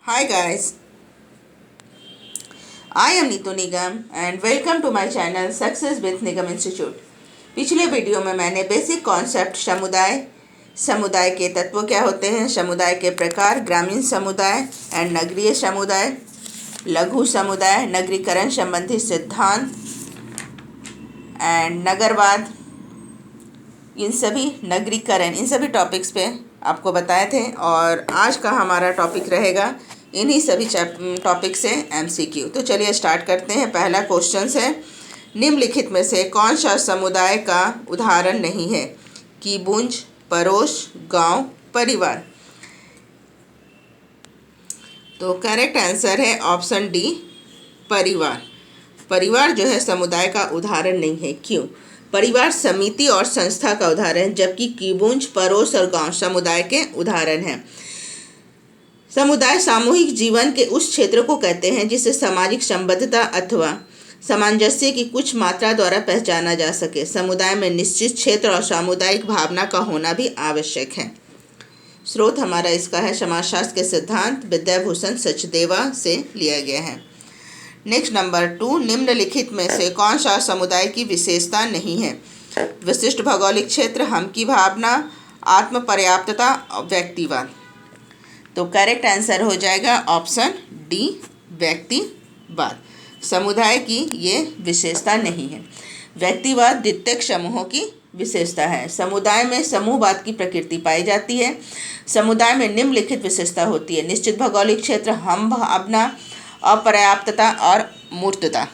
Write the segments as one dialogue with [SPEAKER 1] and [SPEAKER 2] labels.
[SPEAKER 1] Hi guys, I am Neetu Nigam and welcome to my channel Success with Nigam Institute. पिछले video में मैंने basic concept समुदाय के तत्व क्या होते हैं, समुदाय के प्रकार, ग्रामीण समुदाय एंड नगरीय समुदाय, लघु समुदाय, नगरीकरण संबंधी सिद्धांत एंड नगरवाद, इन सभी टॉपिक्स पे आपको बताए थे। और आज का हमारा टॉपिक रहेगा इन्हीं सभी टॉपिक से MCQ। तो चलिए स्टार्ट करते हैं। पहला क्वेश्चन है, निम्नलिखित में से कौन सा समुदाय का उदाहरण नहीं है? कीबुंज, पड़ोस, गांव, परिवार। तो करेक्ट आंसर है ऑप्शन डी, परिवार। परिवार जो है समुदाय का उदाहरण नहीं है। क्यों? परिवार समिति और संस्था का उदाहरण, जबकि कीबुंज, पड़ोस और गांव समुदाय के उदाहरण हैं। समुदाय सामूहिक जीवन के उस क्षेत्र को कहते हैं जिसे सामाजिक संबद्धता अथवा सामंजस्य की कुछ मात्रा द्वारा पहचाना जा सके। समुदाय में निश्चित क्षेत्र और सामुदायिक भावना का होना भी आवश्यक है। स्रोत हमारा इसका है समाजशास्त्र के सिद्धांत, विद्याभूषण सचदेवा से लिया गया है। नेक्स्ट नंबर 2, निम्नलिखित में से कौन सा समुदाय की विशेषता नहीं है? विशिष्ट भौगोलिक क्षेत्र, हम की भावना, आत्म पर्याप्तता, व्यक्तिवाद। तो करेक्ट आंसर हो जाएगा ऑप्शन डी, व्यक्तिवाद। समुदाय की ये विशेषता नहीं है। व्यक्तिवाद द्वितीयक समूहों की विशेषता है। समुदाय में समूहवाद की प्रकृति पाई जाती है। समुदाय में निम्नलिखित विशेषता होती है: निश्चित भौगोलिक क्षेत्र, हम भावना, अपर्याप्तता और मूर्तता।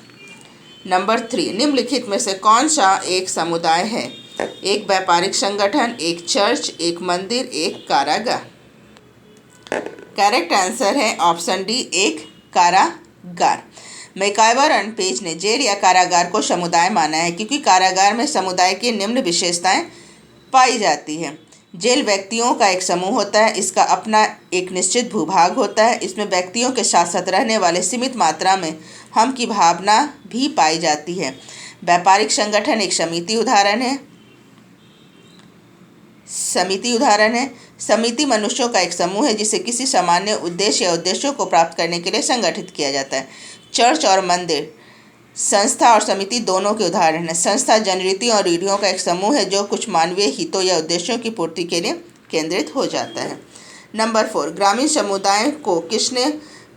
[SPEAKER 1] नंबर 3, निम्नलिखित में से कौन सा एक समुदाय है? एक व्यापारिक संगठन, एक चर्च, एक मंदिर, एक कारागार। करेक्ट आंसर है ऑप्शन डी, एक कारागार। मैकाइवर एंड पेज ने जेल या कारागार को समुदाय माना है क्योंकि कारागार में समुदाय की निम्न विशेषताएं पाई जाती है। जेल व्यक्तियों का एक समूह होता है। इसका अपना एक निश्चित भूभाग होता है। इसमें व्यक्तियों के साथ साथ रहने वाले सीमित मात्रा में हम की भावना भी पाई जाती है। व्यापारिक संगठन एक समिति उदाहरण है। समिति मनुष्यों का एक समूह है जिसे किसी सामान्य उद्देश्य या उद्देश्यों को प्राप्त करने के लिए संगठित किया जाता है। चर्च और मंदिर संस्था और समिति दोनों के उदाहरण हैं। संस्था जनरीतियों और रूढ़ियों का एक समूह है जो कुछ मानवीय हितों या उद्देश्यों की पूर्ति के लिए केंद्रित हो जाता है। नंबर 4, ग्रामीण समुदाय को किसने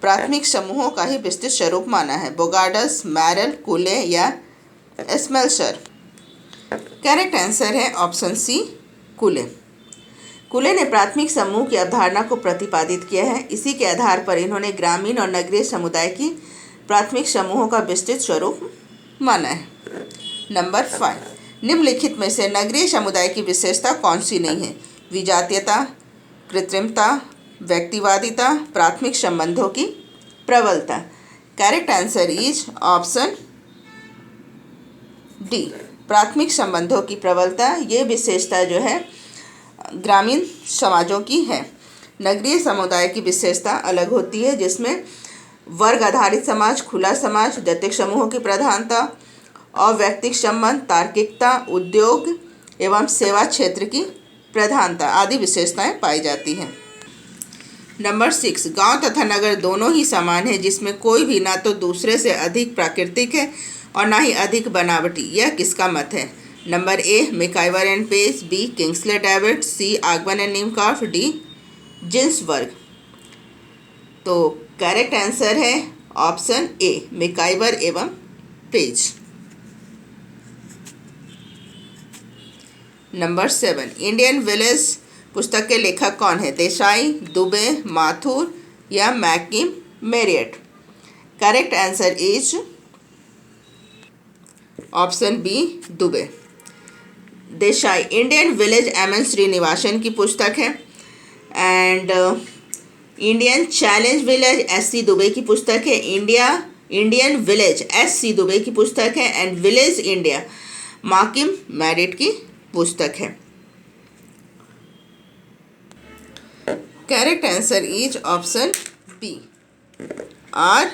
[SPEAKER 1] प्राथमिक समूहों का ही विस्तृत स्वरूप माना है? बोगार्ड्स, मैरल, कुले या स्मेल्सर। करेक्ट आंसर है ऑप्शन सी, कुले ने प्राथमिक समूह की अवधारणा को प्रतिपादित किया है। इसी के आधार पर इन्होंने ग्रामीण और नगरीय समुदाय की प्राथमिक समूहों का विस्तृत स्वरूप माना है। नंबर 5, निम्नलिखित में से नगरीय समुदाय की विशेषता कौन सी नहीं है? विजातीयता, कृत्रिमता, व्यक्तिवादिता, प्राथमिक संबंधों की प्रबलता। Correct answer is option D, प्राथमिक संबंधों की प्रबलता। ये विशेषता जो है ग्रामीण समाजों की है। नगरीय समुदाय की विशेषता अलग होती है, जिसमें वर्ग आधारित समाज, खुला समाज, द्वितीयक समूहों की प्रधानता, अवैयक्तिक संबंध, तार्किकता, उद्योग एवं सेवा क्षेत्र की प्रधानता आदि विशेषताएं पाई जाती हैं। नंबर 6, गांव तथा नगर दोनों ही समान है, जिसमें कोई भी ना तो दूसरे से अधिक प्राकृतिक है और ना ही अधिक बनावटी। यह किसका मत है? Number A, MacIver and Page, B, Kingsley Davis, C, Ogburn and Nimkoff, D, Ginsberg. तो करेक्ट आंसर है ऑप्शन ए, मैकाइवर एवं पेज। नंबर 7, इंडियन विलेज पुस्तक के लेखक कौन है? देसाई, दुबे, माथुर या McKim Marriott. Correct answer is option B, Dube. Desai Indian village MN Srinivasan की पुस्तक है and Indian challenge village SC Dube की पुस्तक है। इंडियन विलेज SC दुबे की पुस्तक है and village India McKim Marriott की पुस्तक है। Correct answer is option B, R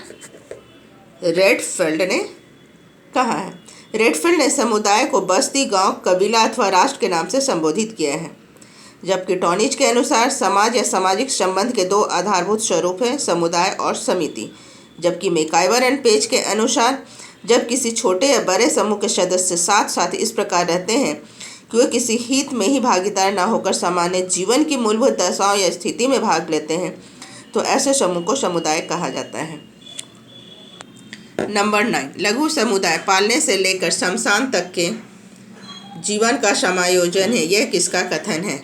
[SPEAKER 1] Redfield ने कहा है। रेडफील्ड ने समुदाय को बस्ती, गांव, कबीला अथवा राष्ट्र के नाम से संबोधित किया है। जबकि टॉनिज के अनुसार समाज या सामाजिक संबंध के दो आधारभूत स्वरूप हैं, समुदाय और समिति। जबकि मैकाइवर एंड पेज के अनुसार जब किसी छोटे या बड़े समूह के सदस्य साथ साथ इस प्रकार रहते हैं कि वे किसी हित में ही भागीदार न होकर सामान्य जीवन की मूलभूत दशाओं या स्थिति में भाग लेते हैं, तो ऐसे समूह को समुदाय कहा जाता है। नंबर 9, लघु समुदाय पालने से लेकर शमशान तक के जीवन का समायोजन है। यह किसका कथन है?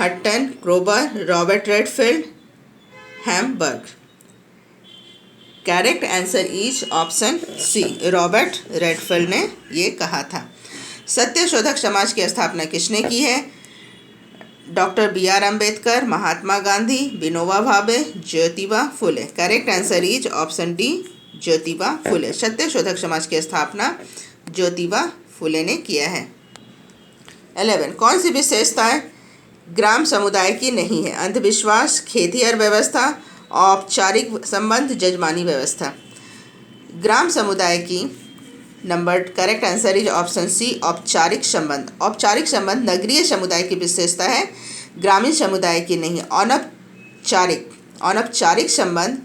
[SPEAKER 1] Hutton, Kroeber, Robert Redfield, Hamburg. Correct answer is option C, Robert Redfield ने ये कहा था। सत्यशोधक समाज की स्थापना किसने की है? Doctor BR Ambedkar, Mahatma Gandhi, Vinoba Bhave, Jyotiba Phule. Correct answer is option D, Jyotiba Phule. Satyashodhak Samaj की स्थापना ज्योतिबा फुले ने किया है। 11, कौन सी विशेषताएं ग्राम समुदाय की नहीं है? अंधविश्वास, खेती अर्थव्यवस्था, औपचारिक संबंध, जजमानी व्यवस्था। ग्राम समुदाय की number correct answer is option C, औपचारिक संबंध। औपचारिक संबंध नगरीय समुदाय की विशेषता है, ग्रामीण समुदाय की नहीं। अनौपचारिक संबंध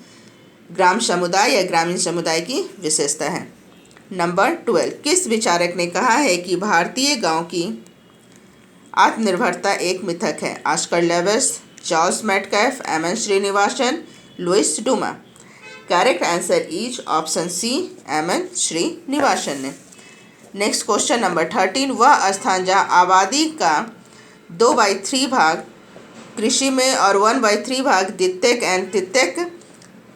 [SPEAKER 1] ग्राम समुदाय या ग्रामीण समुदाय की विशेषता है। नंबर 12, किस विचारक ने कहा है कि भारतीय गांव की आत्मनिर्भरता एक मिथक है? Oscar Lewis, Charles Metcalfe, MN Srinivasan, Louis Dumont. Correct answer is option C, MN Srinivasan ने। नेक्स्ट क्वेश्चन नंबर 13, वह स्थान जहाँ आबादी का 2/3 भाग कृषि में और 1/3 भाग द्वितीयक एवं तृतीयक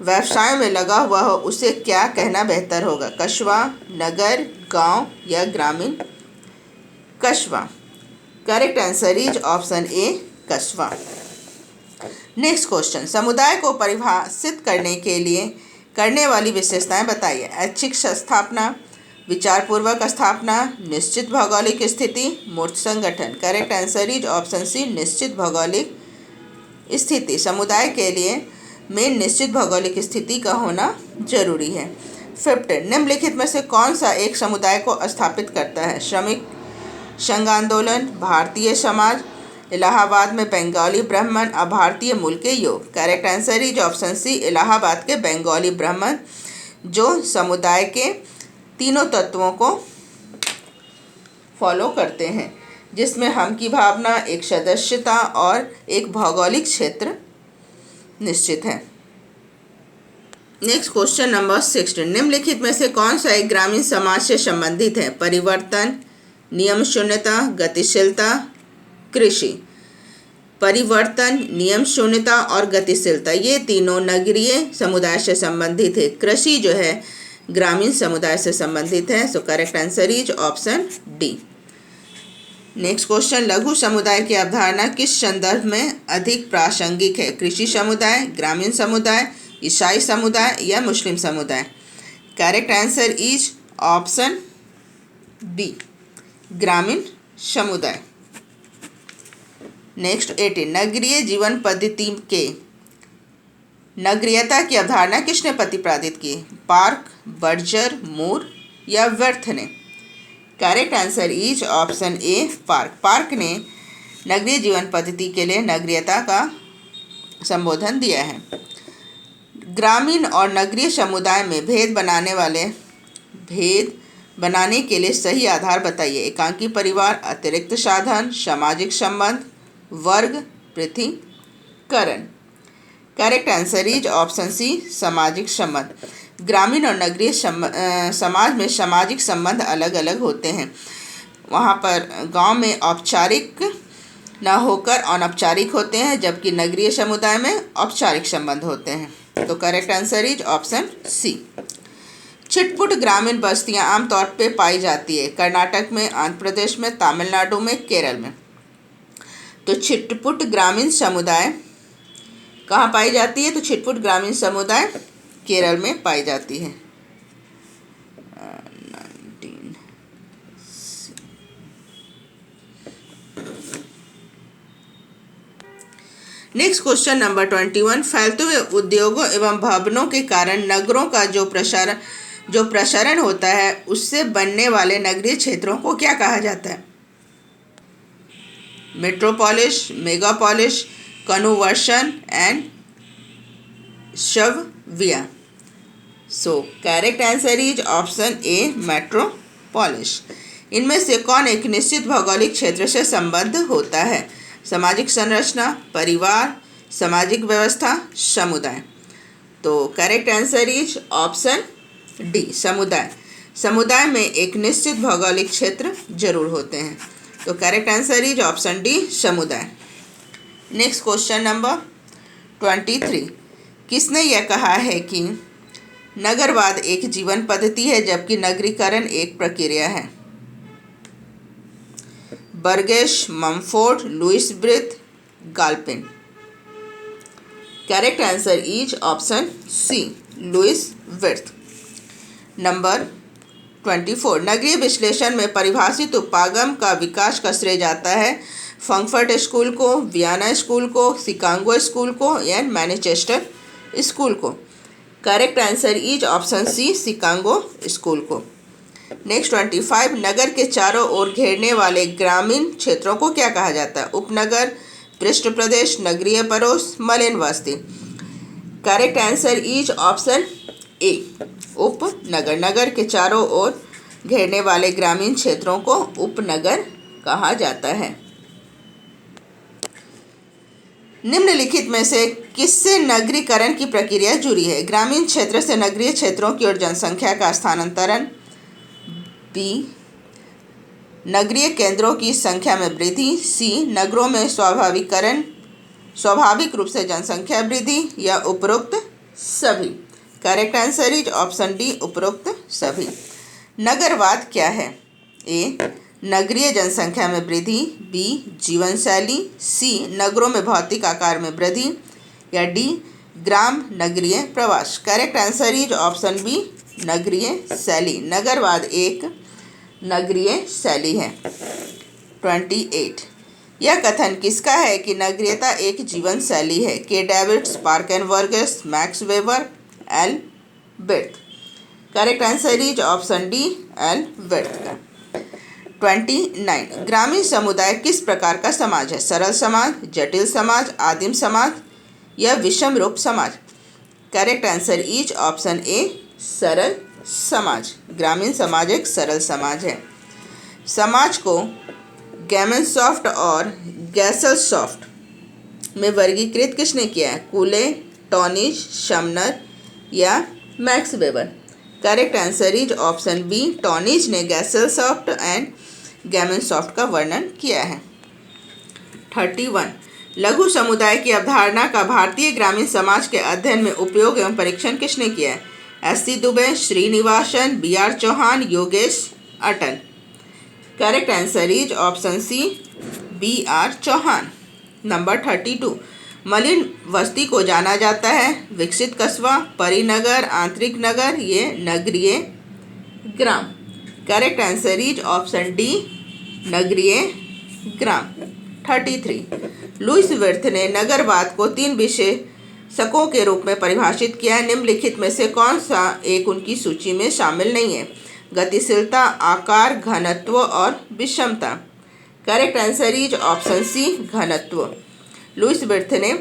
[SPEAKER 1] व्यवसाय में लगा हुआ हो, उसे क्या कहना बेहतर होगा? कस्बा, नगर, गांव या ग्रामीण? कस्बा। Correct answer is option A, कस्बा। नेक्स्ट क्वेश्चन, समुदाय को परिभाषित करने के लिए करने वाली विशेषताएं बताइए। ऐच्छिक स्थापना, विचारपूर्वक स्थापना, निश्चित भौगोलिक स्थिति, मूर्त संगठन। Correct answer is option C, निश्चित भौगोलिक स्थिति। समुदाय के लिए में निश्चित भौगोलिक स्थिति का होना जरूरी है। 15, निम्नलिखित में से कौन सा एक समुदाय को स्थापित करता है? श्रमिक संघ आंदोलन, भारतीय समाज, इलाहाबाद में बंगाली ब्राह्मण, अभारतीय मूल के योग। Correct answer is option C, Allahabad के बंगाली ब्राह्मण, जो समुदाय के तीनों तत्वों को फॉलो करते हैं, जिसमें हम की भावना, एक सदस्यता और एक भौगोलिक क्षेत्र निश्चित है। नेक्स्ट क्वेश्चन नंबर 16, निम्नलिखित में से कौन सा एक ग्रामीण समाज से संबंधित है? परिवर्तन, नियम शून्यता, गतिशीलता, कृषि। परिवर्तन, नियम शून्यता और गतिशीलता ये तीनों नगरीय समुदाय से संबंधित है। कृषि जो है ग्रामीण समुदाय से संबंधित है। So correct answer is option D. Next question, लघु समुदाय की अवधारणा किस संदर्भ में अधिक प्रासंगिक है? कृषि समुदाय, ग्रामीण समुदाय, ईसाई समुदाय या मुस्लिम समुदाय? Correct answer is option B, ग्रामीण समुदाय। नेक्स्ट 18, नगरीय जीवन पद्धति के नगरीयता की अवधारणा किसने प्रतिपादित की? पार्क, बर्जर, मूर या वर्थ ने? Correct answer is option A, park. Park ने नगरीय जीवन पद्धति के लिए नगरीयता का संबोधन दिया है। ग्रामीण और नगरीय समुदाय में भेद बनाने के लिए सही आधार बताइए। एकांकी परिवार, अतिरिक्त साधन, सामाजिक संबंध, वर्ग, पृथकीकरण। Correct answer is option C, सामाजिक संबंध। ग्रामीण और नगरीय समाज में सामाजिक संबंध अलग अलग होते हैं। वहाँ पर गांव में औपचारिक न होकर अनौपचारिक होते हैं, जबकि नगरीय समुदाय में औपचारिक संबंध होते हैं। तो correct answer is option C. छिटपुट ग्रामीण बस्तियां आमतौर पे पाई जाती है कर्नाटक में, आंध्र प्रदेश में, तमिलनाडु में, केरल में। तो छिटपुट ग्रामीण समुदाय कहाँ पाई जाती है? तो छिटपुट ग्रामीण समुदाय केरल में पाई जाती है। नेक्स्ट क्वेश्चन नंबर 21, फैलते हुए उद्योगों एवं भवनों के कारण नगरों का जो प्रसारण होता है, उससे बनने वाले नगरीय क्षेत्रों को क्या कहा जाता है? metropolis, megapolis, conversion and Shavia. So correct answer is option A, metropolis. इनमें से कौन एक निश्चित भौगोलिक क्षेत्र से संबद्ध होता है? सामाजिक संरचना, परिवार, सामाजिक व्यवस्था, समुदाय। तो correct answer is option D, समुदाय। समुदाय में एक निश्चित भौगोलिक क्षेत्र जरूर होते हैं। तो correct answer is option D, समुदाय। Next question number 23। किसने यह कहा है कि नगरवाद एक जीवन पद्धति है जबकि नगरीकरण एक प्रक्रिया है? Burgess, Mumford, Louis Wirth, Galpin. Correct answer is option C, Louis Wirth. Number 24। नगरीय विश्लेषण में परिभाषित उपागम का विकास का श्रेय जाता है फ्रैंकफर्ट स्कूल को, वियना स्कूल को, शिकागो स्कूल को या मैनचेस्टर स्कूल को? Correct answer is option C, Chicago school को। नेक्स्ट 25। नगर के चारों ओर घेरने वाले ग्रामीण क्षेत्रों को क्या कहा जाता है? उपनगर, पृष्ठ प्रदेश, नगरीय पड़ोस, मलिन बस्ती। करेक्ट आंसर इज ऑप्शन ए, उपनगर। नगर के चारों ओर घेरने वाले ग्रामीण क्षेत्रों को उपनगर कहा जाता है। निम्नलिखित में से किससे नगरीकरण की प्रक्रिया जुड़ी है? ग्रामीण क्षेत्र से नगरीय क्षेत्रों की ओर जनसंख्या का स्थानांतरण, बी नगरीय केंद्रों की संख्या में वृद्धि, सी नगरों में स्वाभाविक रूप से जनसंख्या वृद्धि, या उपरोक्त सभी? Correct answer is option D, उपरोक्त सभी। नगरवाद क्या है? ए नगरीय जनसंख्या में वृद्धि, बी जीवन शैली, सी नगरों में भौतिक आकार में वृद्धि, या डी ग्राम नगरीय प्रवास? Correct answer is option B, नगरीय शैली। नगरवाद एक नगरीय शैली है। 28। यह कथन किसका है कि नगरीयता एक जीवन शैली है? के डेविड्स, पार्क एंड वर्गेस, Max Weber, L Wirth? Correct answer is option D, L Wirth का। 29। ग्रामीण समुदाय किस प्रकार का समाज है? सरल समाज, जटिल समाज, आदिम समाज, या विषम रूप समाज? करेक्ट आंसर इज ऑप्शन ए, सरल समाज। ग्रामीण समाज एक सरल समाज है। समाज को गैमनसॉफ्ट और गैसलसॉफ्ट में वर्गीकृत किसने किया है? कूले, टॉनिज, शमनर, या Max Weber? Correct answer is option B, Tonnies ने गैसलसॉफ्ट एंड गैमनसॉफ्ट का वर्णन किया है। 31। लघु समुदाय की अवधारणा का भारतीय ग्रामीण समाज के अध्ययन में उपयोग एवं परीक्षण किसने किया है? S C. Dubey, Srinivasan, B R. Chauhan, Yogesh Atal? Correct answer is option C, B R. Chauhan. Number 32। मलिन बस्ती को जाना जाता है विकसित कस्बा, परिनगर, आंतरिक नगर, ये नगरीय ग्राम? Correct answer is option D, नगरीय ग्राम। 33। लुईस विर्थ ने नगरवाद को 3 विशेषकों के रूप में परिभाषित किया है। निम्नलिखित में से कौन सा एक उनकी सूची में शामिल नहीं है? गतिशीलता, आकार, घनत्व और विषमता? Correct answer is option C, घनत्व। लुईस विर्थ ने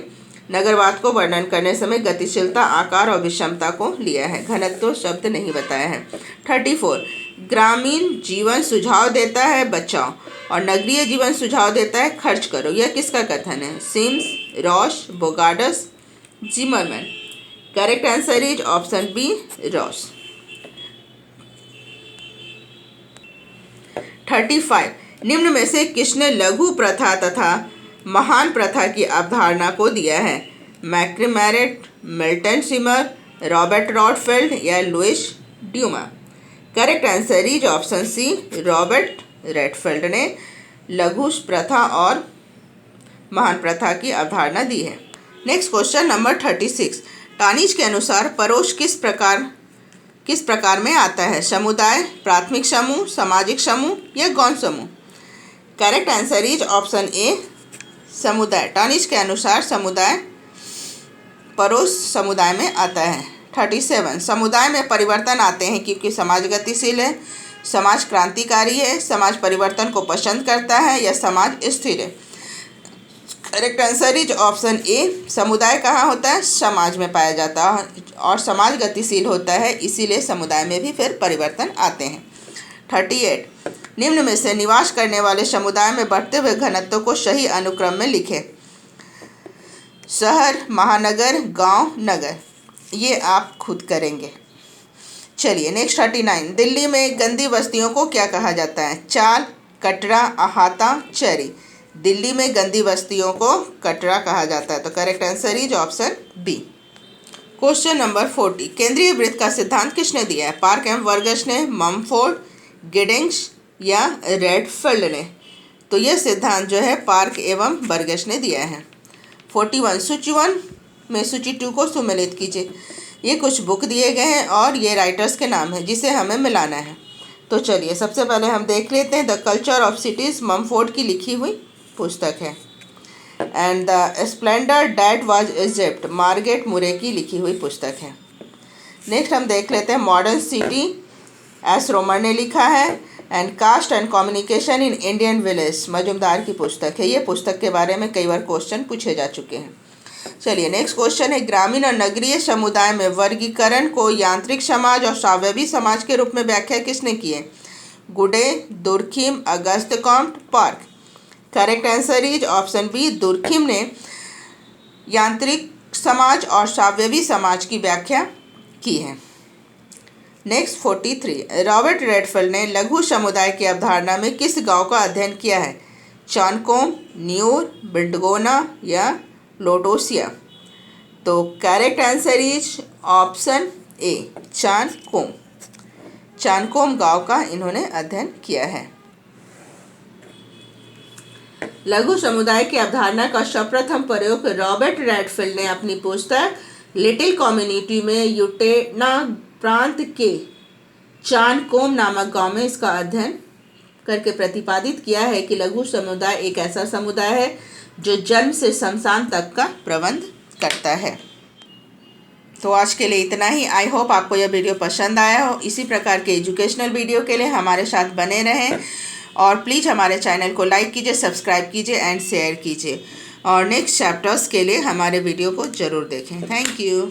[SPEAKER 1] नगरवाद को वर्णन करने समय गतिशीलता, आकार और विषमता को लिया है, घनत्व शब्द नहीं बताया है। 34। ग्रामीण जीवन सुझाव देता है बचाओ और नगरीय जीवन सुझाव देता है खर्च करो, यह किसका कथन है? Sims, Ross, Bogardus, Zimmerman? Correct answer is option B, Ross. 35। निम्न में से किसने लघु प्रथा तथा महान प्रथा की अवधारणा को दिया है? मैक्रिमैरेट, मिल्टन सिमर, रॉबर्ट रॉडफेल्ड, या Louis Dumont? Correct answer is option C, Robert Redfield ने लघु प्रथा और महान प्रथा की अवधारणा दी है। Next question number 36। टॉनिज के अनुसार पड़ोस किस प्रकार में आता है? समुदाय, प्राथमिक समूह, सामाजिक समूह, या गौण समूह? करेक्ट आंसर इज ऑप्शन ए, समुदाय। टॉनिज के अनुसार समुदाय पड़ोस समुदाय में आता है। 37। समुदाय में परिवर्तन आते हैं क्योंकि समाज गतिशील है, समाज क्रांतिकारी है, समाज परिवर्तन को पसंद करता है, या समाज स्थिर है? करेक्ट आंसर इज ऑप्शन ए। समुदाय कहाँ होता है? समाज में पाया जाता है, और समाज गतिशील होता है, इसीलिए समुदाय में भी फिर परिवर्तन आते हैं। 38, निम्न में से निवास करने वाले समुदाय में बढ़ते हुए घनत्व को सही अनुक्रम में लिखें। शहर, महानगर, गांव, नगर। ये आप खुद करेंगे। चलिए नेक्स्ट 39, दिल्ली में गंदी बस्तियों को क्या कहा जाता है? चाल, कटरा, अहाता, चरी। दिल्ली में गंदी बस्तियों को कटरा कहा जाता है, तो correct answer is option B. Question number 40, केंद्रीय वृत्त का सिद्धांत किसने दिया है? पार्क एवं वर्गस ने, ममफोर्ड, गिडिंग्स या रेडफील्ड ने? तो यह सिद्धांत जो है पार्क एवं वर्गस ने दिया है। 41, सूची 1 में सूची 2 को सुमेलित कीजिए। ये कुछ बुक दिए गए हैं और ये राइटर्स के नाम हैं जिसे हमें मिलाना है। तो चलिए सबसे पहले हम देख लेते हैं। The culture of cities Mumford की लिखी हुई पुस्तक है। And the splendour that was Egypt Margaret मुरे की लिखी हुई पुस्तक है। नेक्स्ट हम देख लेते हैं मॉडर्न सिटी, एस रोमर ने लिखा है। And caste and communication in Indian village Majumdar की पुस्तक है। ये पुस्तक के बारे में कई बार क्वेश्चन पूछे जा चुके हैं। चलिए नेक्स्ट क्वेश्चन है, ग्रामीण और नगरीय समुदाय में वर्गीकरण को यांत्रिक समाज और स्वावलंबी समाज के रूप में व्याख्या किसने की है? Goode, Durkheim, Auguste Comte, Park. Correct answer is option B, Durkheim ने यांत्रिक समाज और स्वावलंबी समाज की व्याख्या की है। नेक्स्ट 43, रॉबर्ट रेडफील्ड ने लघु समुदाय की अवधारणा में किस गांव का अध्ययन किया है? चानकोम, न्यूर, बिल्डगोना या लोटोसिया? तो correct answer is option A, Chan Kom. Chan Kom गांव का इन्होंने अध्ययन किया है। लघु समुदाय की अवधारणा का सर्वप्रथम प्रयोग रॉबर्ट रेडफील्ड ने अपनी पुस्तक लिटिल कम्युनिटी में यूटेना प्रांत के चानकोम नामक गांव में इसका अध्ययन करके प्रतिपादित किया है कि लघु समुदाय एक ऐसा समुदाय है जो जन्म से शमशान तक का प्रबंध करता है। तो आज के लिए इतना ही। आई होप आपको यह वीडियो पसंद आया हो। इसी प्रकार के एजुकेशनल वीडियो के लिए हमारे साथ बने रहें और प्लीज़ हमारे चैनल को लाइक कीजिए, सब्सक्राइब कीजिए एंड शेयर कीजिए। और नेक्स्ट चैप्टर्स के लिए हमारे वीडियो को ज़रूर देखें। Thank you.